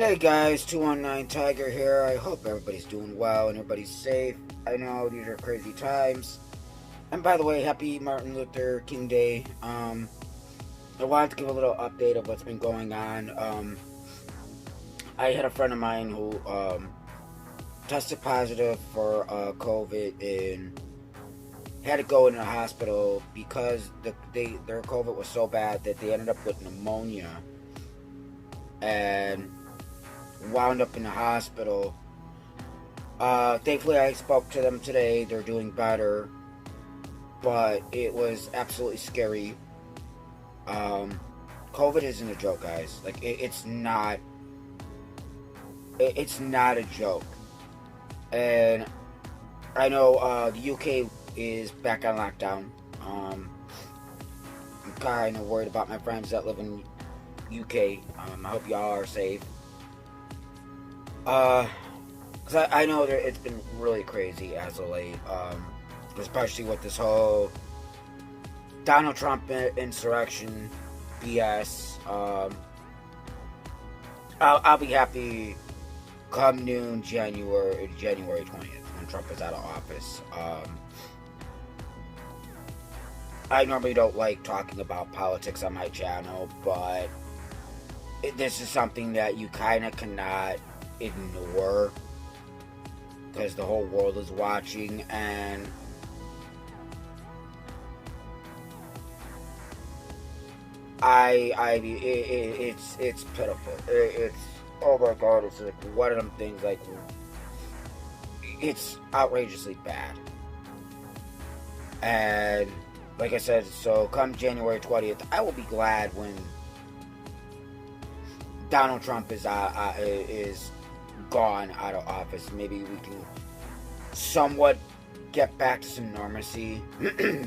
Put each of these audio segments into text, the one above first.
Hey guys, 219 Tiger here. I hope everybody's doing well and everybody's safe. I know these are crazy times. And by the way, happy Martin Luther King Day. I wanted to give a little update of what's been going on. I had a friend of mine who tested positive for COVID and had to go in the hospital because their COVID was so bad that they ended up with pneumonia and wound up in the hospital. Thankfully, I spoke to them today. They're doing better, but it was absolutely scary. COVID isn't a joke, guys. Like it's not. It's not a joke. And I know the UK is back on lockdown. I'm kind of worried about my friends that live in UK. I hope y'all are safe. Because I know that it's been really crazy as of late, especially with this whole Donald Trump insurrection BS. I'll be happy come noon January 20th when Trump is out of office. I normally don't like talking about politics on my channel, but this is something that you kind of cannot ignore because the whole world is watching, and it's pitiful. It's oh my god, it's like one of them things. Like it's outrageously bad, and like I said, so come January 20th, I will be glad when Donald Trump is gone out of office. Maybe we can somewhat get back to some normalcy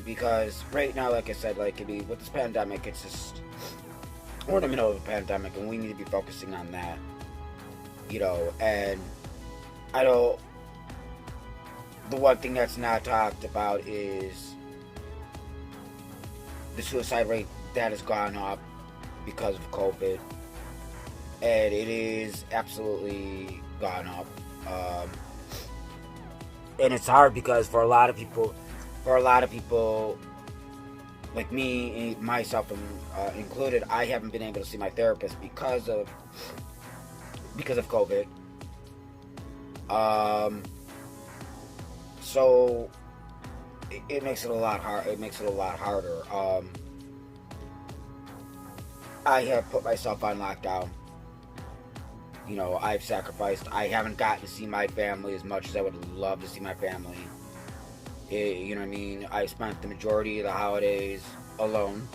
because right now, like I said, like with this pandemic, it's just we're in the middle of a pandemic and we need to be focusing on that, and I know the one thing that's not talked about is the suicide rate that has gone up because of COVID, and it is absolutely gone up. And it's hard because for a lot of people, like me, myself included, I haven't been able to see my therapist because of COVID. So it makes it a lot hard. It makes it a lot harder. I have put myself on lockdown. I've sacrificed. I haven't gotten to see my family as much as I would love to see my family. You know what I mean? I spent the majority of the holidays alone.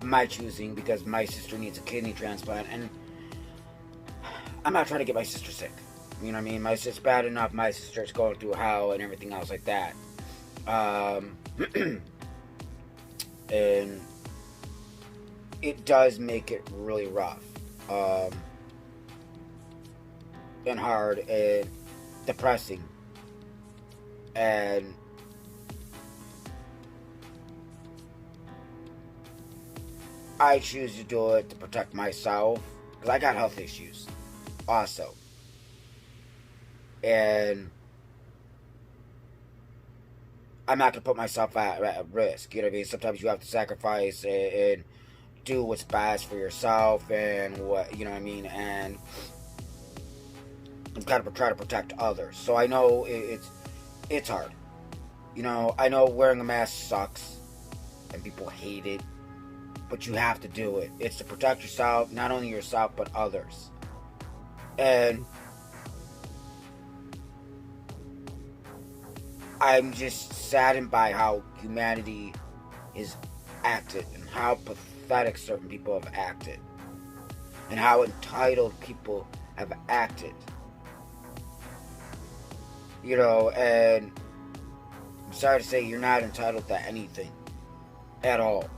My choosing, because my sister needs a kidney transplant, and I'm not trying to get my sister sick. You know what I mean? My sister's bad enough. My sister's going through hell and everything else like that. And it does make it really rough. And hard and depressing, and I choose to do it to protect myself because I got health issues also, and I'm not gonna put myself at risk. You know what I mean? Sometimes you have to sacrifice and do what's best for yourself, and what you know what I mean, and I've got to try to protect others. So I know it's hard. I know wearing a mask sucks and people hate it, but you have to do it. It's to protect yourself, not only yourself but others. And I'm just saddened by how humanity is acted and how pathetic certain people have acted and how entitled people have acted. And I'm sorry to say, you're not entitled to anything at all.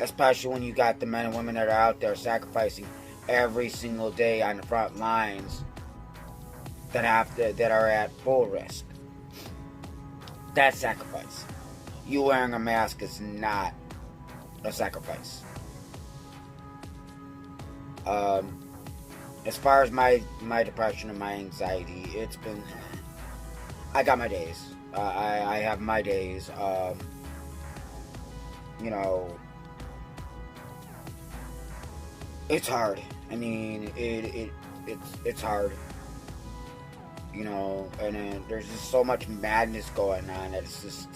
Especially when you got the men and women that are out there sacrificing every single day on the front lines that are at full risk. That's sacrifice. You wearing a mask is not a sacrifice. Um, as far as my depression and my anxiety, it's been. I got my days. I have my days. You know, it's hard. I mean, it's hard. You know, and there's just so much madness going on that it's just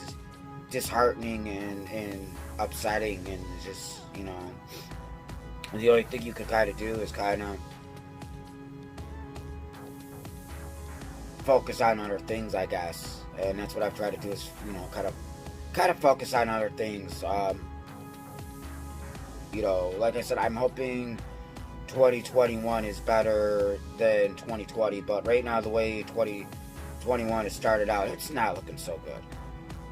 disheartening and upsetting, and just, you know, the only thing you can kind of do is kind of focus on other things, I guess, and that's what I've tried to do, is, you know, kind of focus on other things. You know, like I said, I'm hoping 2021 is better than 2020, but right now, the way 2021 has started out, it's not looking so good.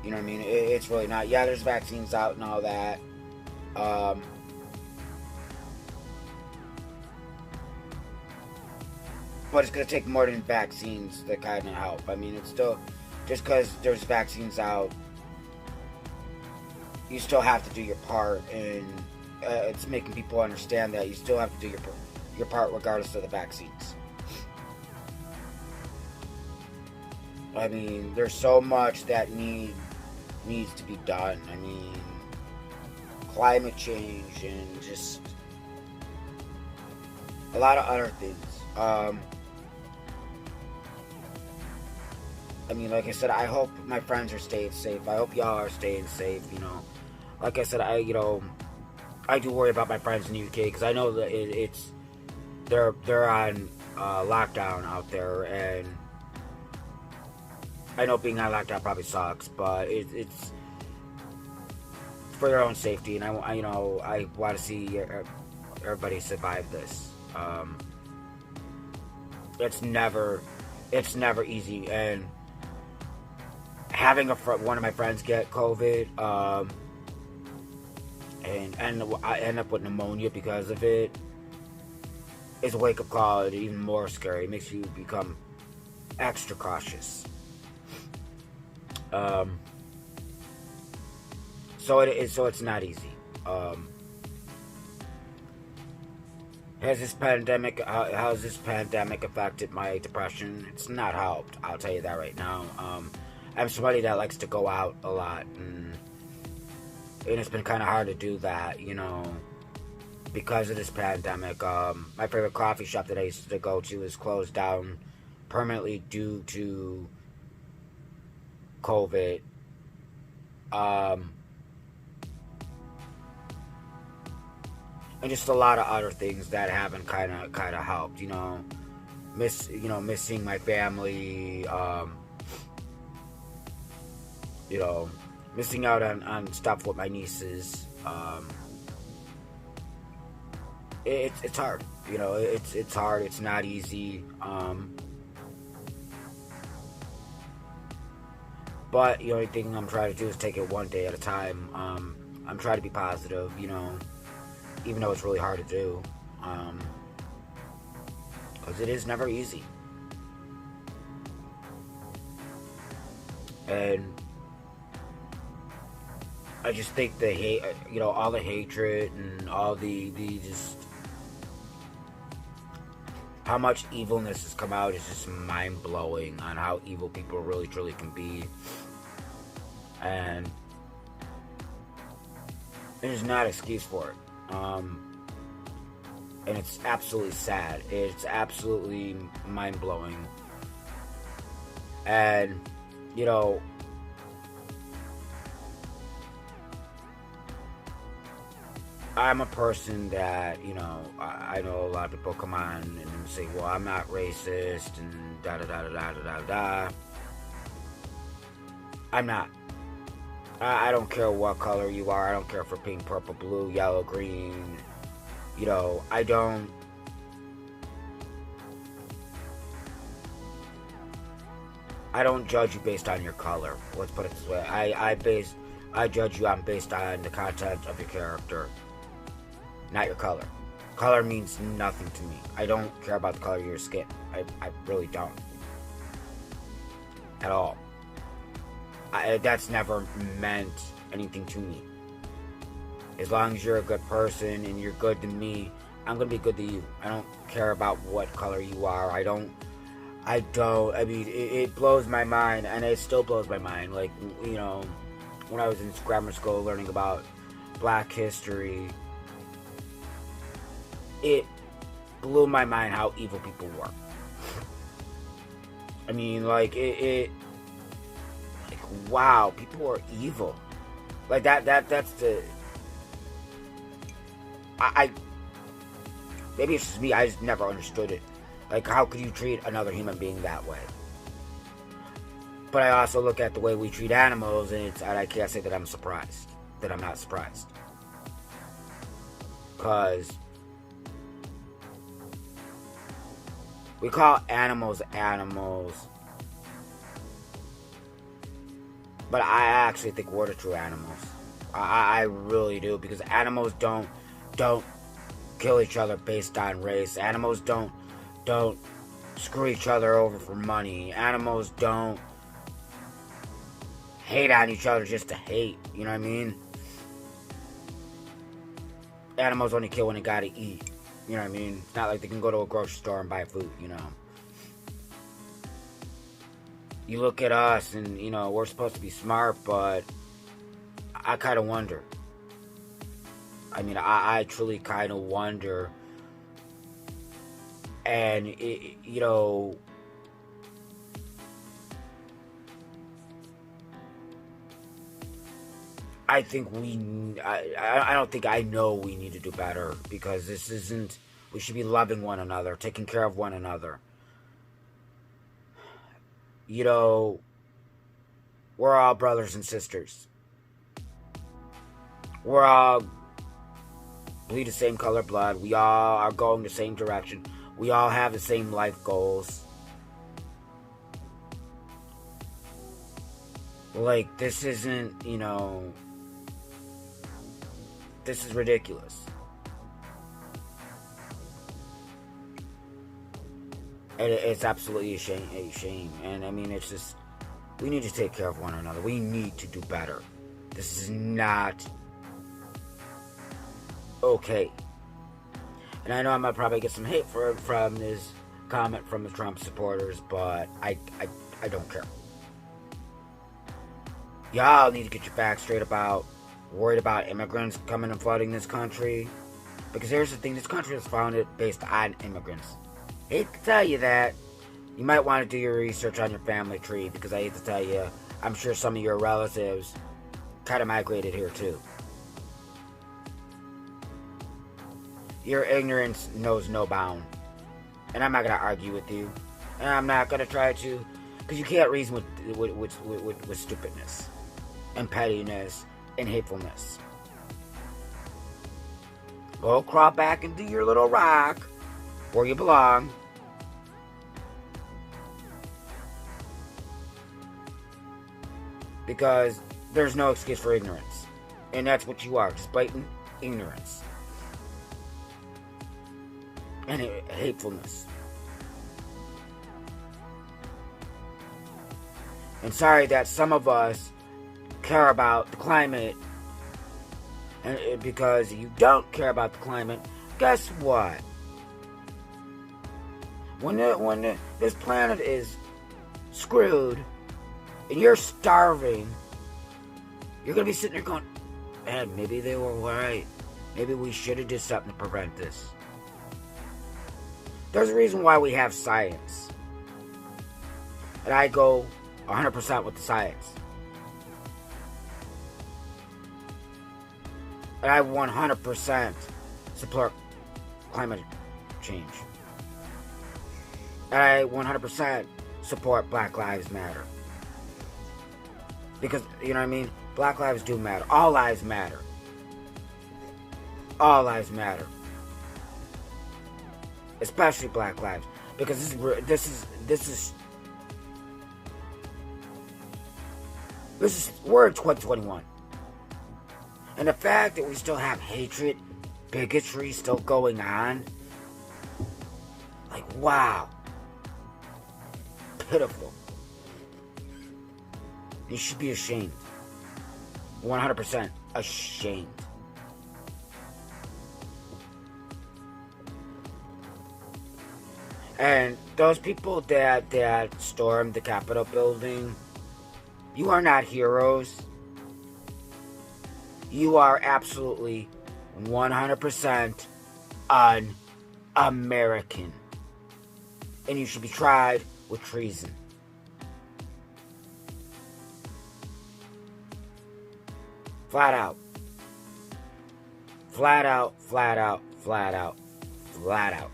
You know what I mean? It's really not. Yeah, there's vaccines out and all that. But it's going to take more than vaccines to kind of help. I mean, it's still, just because there's vaccines out, you still have to do your part, and it's making people understand that you still have to do your part regardless of the vaccines. I mean, there's so much that needs to be done. I mean, climate change and just a lot of other things. I mean, like I said, I hope my friends are staying safe. I hope y'all are staying safe, you know. Like I said, I do worry about my friends in the UK, because I know that they're on lockdown out there, and I know being on lockdown probably sucks, but it's for their own safety, and I want to see everybody survive this. It's never easy, and having one of my friends get COVID, and I end up with pneumonia because of it, is a wake-up call, and even more scary. It makes you become extra cautious. So it's not easy. How's this pandemic affected my depression? It's not helped, I'll tell you that right now. I'm somebody that likes to go out a lot, and it's been kind of hard to do that, you know, because of this pandemic. My favorite coffee shop that I used to go to is closed down permanently due to COVID. And just a lot of other things that haven't kind of helped, you know, missing my family, you know, missing out on stuff with my nieces. It's hard, you know, it's hard, it's not easy, but the only thing I'm trying to do is take it one day at a time. I'm trying to be positive, you know, even though it's really hard to do, because it is never easy. And I just think the hate, you know, all the hatred and all the just how much evilness has come out is just mind-blowing on how evil people really truly can be. And there's not an excuse for it. And it's absolutely sad. It's absolutely mind-blowing. And, you know, I'm a person that, you know, I know a lot of people come on and say, well, I'm not racist, and da-da-da-da-da-da-da. I'm not. I don't care what color you are. I don't care for pink, purple, blue, yellow, green. You know, I don't judge you based on your color. Let's put it this way. I judge you based on the content of your character, not your color. Color means nothing to me. I don't care about the color of your skin. I really don't. At all. That's never meant anything to me. As long as you're a good person and you're good to me, I'm gonna be good to you. I don't care about what color you are. I mean, it blows my mind, and it still blows my mind. Like, you know, when I was in grammar school learning about Black history, it blew my mind how evil people were. I mean, like, like, wow, people are evil. Like, that's the... Maybe it's just me, I just never understood it. Like, how could you treat another human being that way? But I also look at the way we treat animals, and I can't say that I'm surprised. That I'm not surprised. Because we call animals animals. But I actually think we're the true animals. I really do. Because animals don't kill each other based on race. Animals don't screw each other over for money. Animals don't hate on each other just to hate. You know what I mean? Animals only kill when they gotta eat. You know what I mean? It's not like they can go to a grocery store and buy food, you know? You look at us and, you know, we're supposed to be smart, but I kind of wonder. I mean, I truly kind of wonder. And, you know, I think I don't think I know we need to do better, because this isn't, we should be loving one another, taking care of one another. You know, we're all brothers and sisters. We're all bleed the same color blood. We all are going the same direction. We all have the same life goals. Like, this isn't, you know, this is ridiculous. And it's absolutely a shame. And I mean, it's just, we need to take care of one another. We need to do better. This is not okay. And I know I might probably get some hate from this comment from the Trump supporters, but I don't care. Y'all need to get your facts straight about worried about immigrants coming and flooding this country. Because here's the thing, this country was founded based on immigrants. I hate to tell you that. You might want to do your research on your family tree, because I hate to tell you, I'm sure some of your relatives kind of migrated here too. Your ignorance knows no bound. And I'm not going to argue with you. And I'm not going to try to, because you can't reason with stupidness and pettiness and hatefulness. Go crawl back into your little rock where you belong. Because there's no excuse for ignorance. And that's what you are, just blatant ignorance. And hatefulness. And sorry that some of us care about the climate, and because you don't care about the climate, guess what? When this planet is screwed and you're starving, you're gonna be sitting there going, man, maybe they were right. Maybe we should have did something to prevent this. There's a reason why we have science. And I go 100% with the science. And I 100% support climate change. And I 100% support Black Lives Matter. Because, you know what I mean? Black lives do matter. All lives matter. All lives matter. Especially Black lives. Because we're in 2021. And the fact that we still have hatred, bigotry still going on, like, wow. Pitiful. You should be ashamed. 100% ashamed. And those people that stormed the Capitol building, you are not heroes. You are absolutely 100% un-American. And you should be tried with treason. Flat out. Flat out, flat out, flat out, flat out.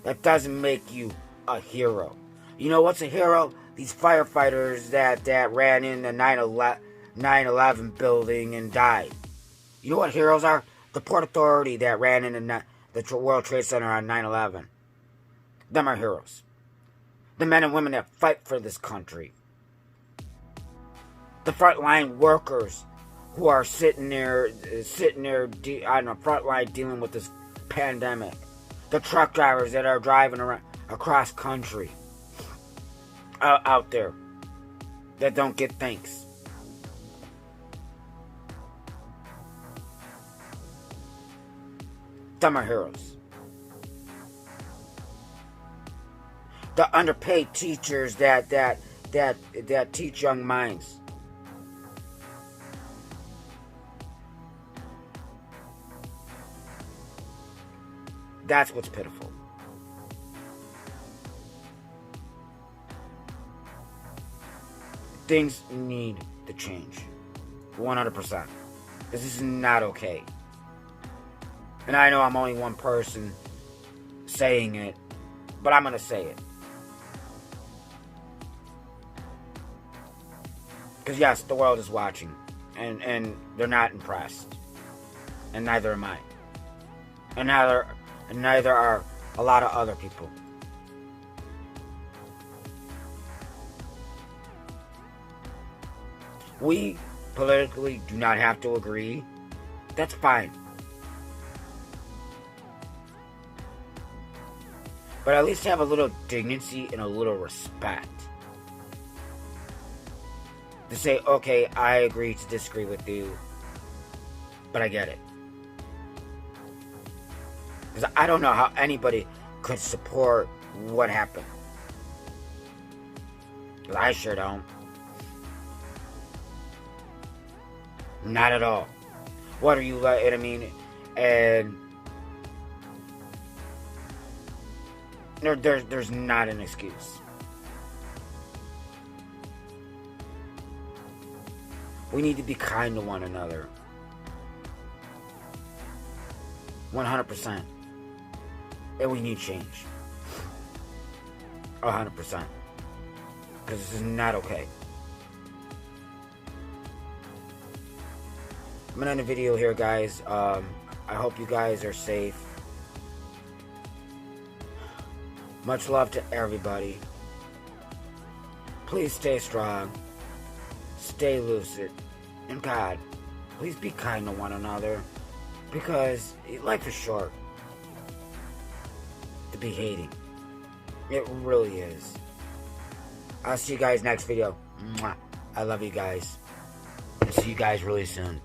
That doesn't make you a hero. You know what's a hero? These firefighters that ran in the 9/11 building and died. You know what heroes are? The Port Authority that ran in the World Trade Center on 9/11. Them are heroes. The men and women that fight for this country. The frontline workers who are sitting there on the front line dealing with this pandemic. The truck drivers that are driving around across country out there that don't get thanks. Them are heroes. The underpaid teachers that teach young minds. That's what's pitiful. Things need to change. 100%. This is not okay. And I know I'm only one person saying it, but I'm going to say it. Because yes, the world is watching. And they're not impressed. And neither am I. And neither are a lot of other people. We politically do not have to agree. That's fine. But at least have a little dignity and a little respect. To say, okay, I agree to disagree with you, but I get it. Because I don't know how anybody could support what happened. Because I sure don't. Not at all. What are you like? I mean, and there's not an excuse. We need to be kind to one another. 100%. And we need change. 100%. Because this is not okay. I'm going to end the video here, guys. I hope you guys are safe. Much love to everybody. Please stay strong. Stay lucid. And God, please be kind to one another. Because life is short to be hating. It really is. I'll see you guys next video. Mwah. I love you guys. See you guys really soon.